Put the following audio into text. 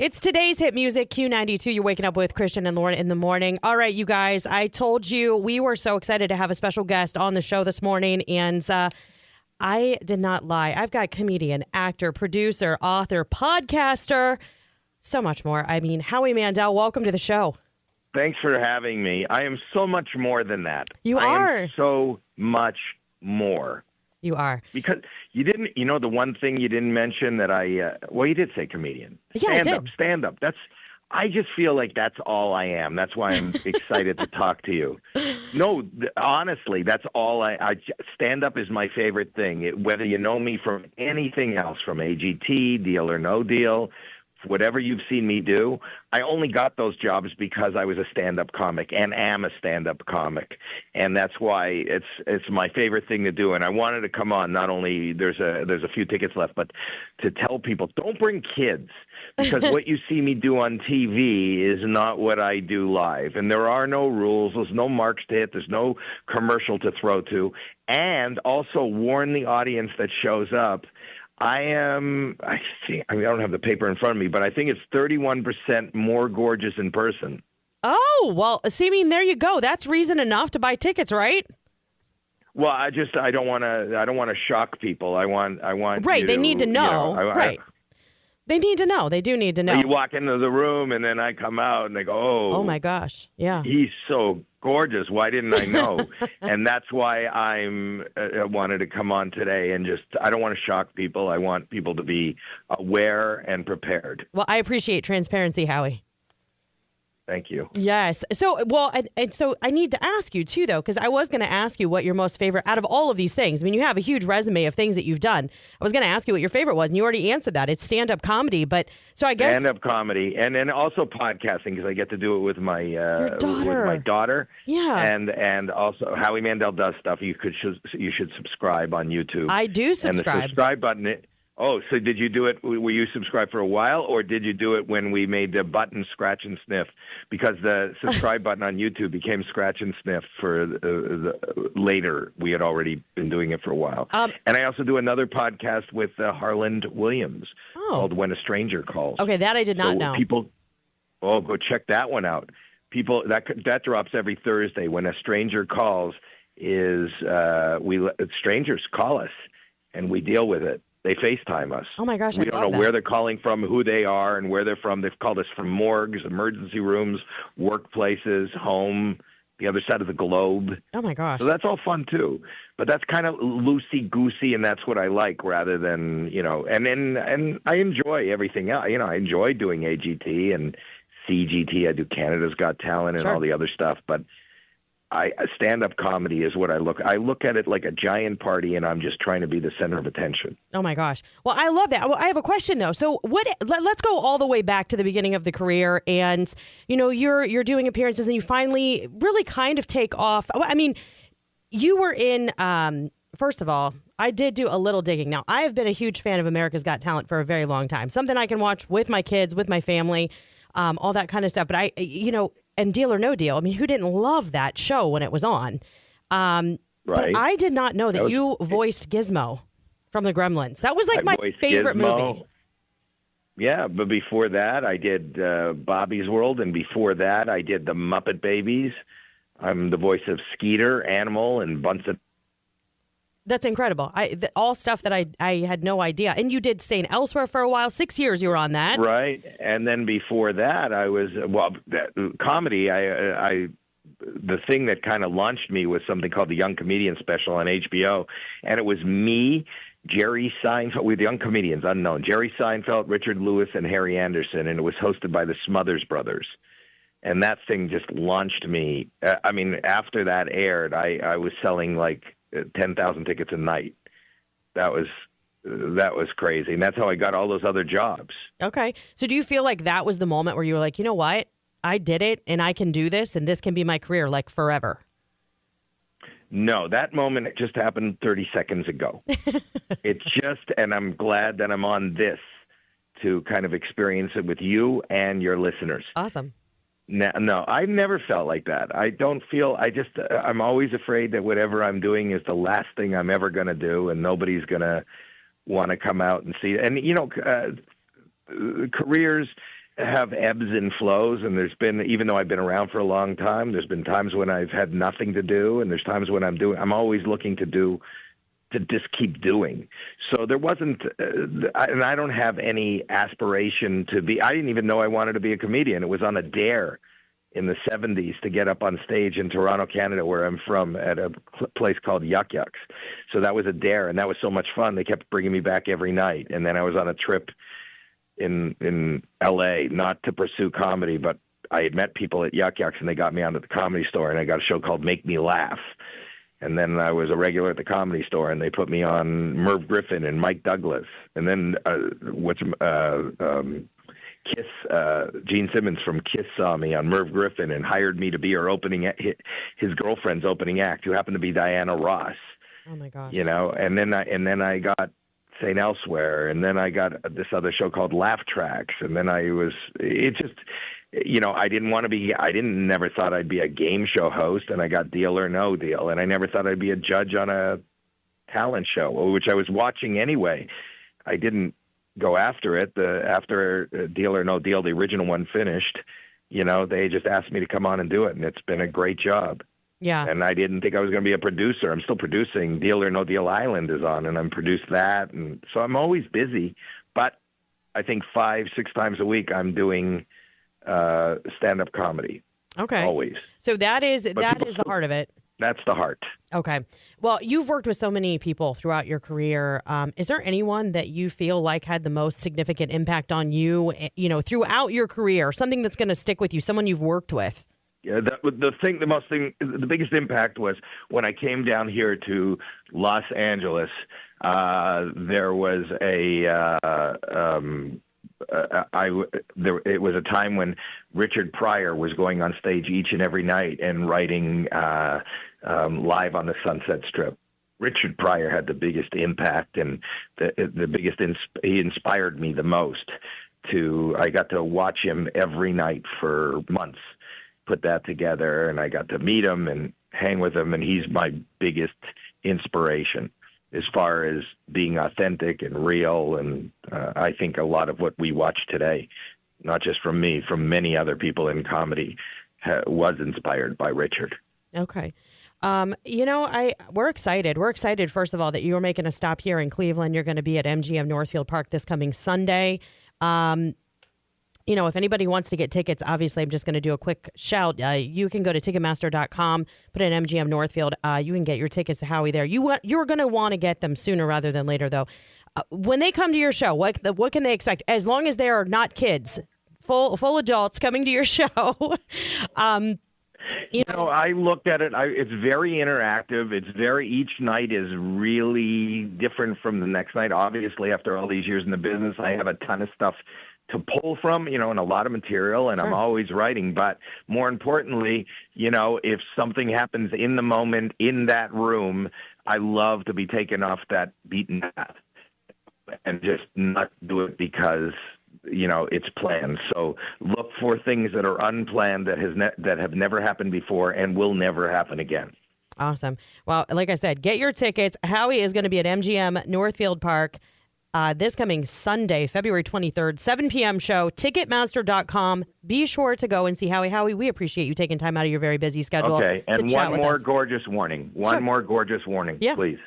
It's today's hit music, Q92. You're waking up with Christian and Lauren in the morning. All right, you guys, I told you we were so excited to have a special guest on the show this morning, and I did not lie. I've got comedian, actor, producer, author, podcaster, so much more. I mean, Howie Mandel, welcome to the show. Thanks for having me. I am so much more than that. You I are. am so much more. You are. Because you didn't, the one thing you didn't mention that you did say comedian. Yeah, Stand up. I just feel like that's all I am. That's why I'm excited to talk to you. No, honestly, that's all stand up is my favorite thing. Whether you know me from anything else, from AGT, Deal or No Deal, whatever you've seen me do, I only got those jobs because I was a stand-up comic and am a stand-up comic. And that's why it's my favorite thing to do. And I wanted to come on, not only there's a few tickets left, but to tell people, don't bring kids, because what you see me do on TV is not what I do live. And there are no rules. There's no marks to hit. There's no commercial to throw to. And also warn the audience that shows up, I don't have the paper in front of me, but I think it's 31% more gorgeous in person. Oh, well, there you go. That's reason enough to buy tickets, right? Well, I don't want to shock people. I want right. They need to know. Right. They need to know. They do need to know. You walk into the room and then I come out and they go, oh my gosh. Yeah. He's so gorgeous. Why didn't I know? And that's why I wanted to come on today and I don't want to shock people. I want people to be aware and prepared. Well, I appreciate transparency, Howie. Thank you. Yes. So, so I need to ask you too, though, because I was going to ask you what your most favorite out of all of these things. I mean, you have a huge resume of things that you've done. I was going to ask you what your favorite was, and you already answered that. It's stand-up comedy, but so I guess stand-up comedy, and then also podcasting because I get to do it with my daughter. Yeah. And also Howie Mandel does stuff. You should subscribe on YouTube. I do subscribe. And the subscribe button. Oh, so did you do it? Were you subscribed for a while, or did you do it when we made the button Scratch and Sniff? Because the subscribe button on YouTube became Scratch and Sniff for later. We had already been doing it for a while. And I also do another podcast with Harland Williams called When a Stranger Calls. Okay, that I did not know. Go check that one out. People, that drops every Thursday. When a Stranger Calls strangers call us, and we deal with it. They FaceTime us. Oh, my gosh, we don't know where they're calling from, who they are, and where they're from. They've called us from morgues, emergency rooms, workplaces, home, the other side of the globe. Oh, my gosh. So that's all fun, too. But that's kind of loosey-goosey, and that's what I like rather than, and I enjoy everything else. I enjoy doing AGT and CGT. I do Canada's Got Talent and all the other stuff, but stand-up comedy is what I look at it like a giant party, and I'm just trying to be the center of attention. Oh my gosh! Well, I love that. Well, I have a question though. So, let's go all the way back to the beginning of the career, and you're doing appearances, and you finally really kind of take off. I mean, you were in. First of all, I did do a little digging. Now, I have been a huge fan of America's Got Talent for a very long time. Something I can watch with my kids, with my family, all that kind of stuff. But and Deal or No Deal. I mean, who didn't love that show when it was on? Right. But I did not know that you voiced Gizmo from the Gremlins. That was like my favorite movie. Yeah, but before that, I did Bobby's World, and before that, I did the Muppet Babies. I'm the voice of Skeeter, Animal, and Bunsen. That's incredible. All stuff that I had no idea. And you did St. Elsewhere for a while. 6 years you were on that. Right. And then before that, I was, comedy, the thing that kind of launched me was something called the Young Comedian Special on HBO. And it was me, Jerry Seinfeld, with Young Comedians, unknown. Jerry Seinfeld, Richard Lewis, and Harry Anderson. And it was hosted by the Smothers Brothers. And that thing just launched me. After that aired, I was selling like 10,000 tickets a night. That was crazy. And that's how I got all those other jobs. Okay. So do you feel like that was the moment where you were like, you know what? I did it and I can do this and this can be my career like forever? No, that moment just happened 30 seconds ago. And I'm glad that I'm on this to kind of experience it with you and your listeners. Awesome. No, I've never felt like that. I'm always afraid that whatever I'm doing is the last thing I'm ever going to do, and nobody's going to want to come out and see it. And, careers, have ebbs and flows, and there's been, even though I've been around for a long time, there's been times when I've had nothing to do, and there's times when I'm always looking to just keep doing. So there wasn't, and I don't have any aspiration I didn't even know I wanted to be a comedian. It was on a dare in the 70s to get up on stage in Toronto, Canada, where I'm from, at a place called Yuck Yucks. So that was a dare, and that was so much fun. They kept bringing me back every night. And then I was on a trip in L.A., not to pursue comedy, but I had met people at Yuck Yucks, and they got me onto the Comedy Store, and I got a show called Make Me Laugh. And then I was a regular at the Comedy Store, and they put me on Merv Griffin and Mike Douglas. And then Kiss, Gene Simmons from Kiss saw me on Merv Griffin and hired me to be her his girlfriend's opening act, who happened to be Diana Ross. Oh my gosh! And then I got St. Elsewhere, and then I got this other show called Laugh Tracks, and then I never thought I'd be a game show host, and I got Deal or No Deal, and I never thought I'd be a judge on a talent show, which I was watching anyway. I didn't go after it. After Deal or No Deal, the original one finished, they just asked me to come on and do it, and it's been a great job. Yeah. And I didn't think I was going to be a producer. I'm still producing. Deal or No Deal Island is on, and I'm produced that, and so I'm always busy. But I think 5-6 times a week I'm doing stand-up comedy. Okay. Always. So that is the heart of it. That's the heart. Okay. Well, you've worked with so many people throughout your career. Is there anyone that you feel like had the most significant impact on you, throughout your career? Something that's going to stick with you, someone you've worked with? Yeah, the biggest impact was when I came down here to Los Angeles. There was it was a time when Richard Pryor was going on stage each and every night and writing Live on the Sunset Strip. Richard Pryor had the biggest impact, and he inspired me the most. I got to watch him every night for months, put that together, and I got to meet him and hang with him, and he's my biggest inspiration as far as being authentic and real. And I think a lot of what we watch today, not just from me, from many other people in comedy, was inspired by Richard. Okay. We're excited. We're excited, first of all, that you're making a stop here in Cleveland. You're going to be at MGM North Field Park this coming Sunday. If anybody wants to get tickets, obviously I'm just going to do a quick shout. You can go to Ticketmaster.com, put in MGM Northfield. You can get your tickets to Howie there. You're going to want to get them sooner rather than later, though. When they come to your show, what can they expect? As long as they are not kids, full adults coming to your show. I looked at it. It's very interactive. Each night is really different from the next night. Obviously, after all these years in the business, I have a ton of stuff to pull from, and a lot of material, and sure. I'm always writing. But more importantly, if something happens in the moment in that room, I love to be taken off that beaten path and just not do it because it's planned. So look for things that are unplanned, that have never happened before and will never happen again. Awesome. Well, like I said, get your tickets. Howie is going to be at MGM North Field Park this coming Sunday, February 23rd, 7 p.m. show. Ticketmaster.com. Be sure to go and see Howie. Howie, we appreciate you taking time out of your very busy schedule. Okay, and one more gorgeous warning. Sure. More gorgeous warning, yeah. Please.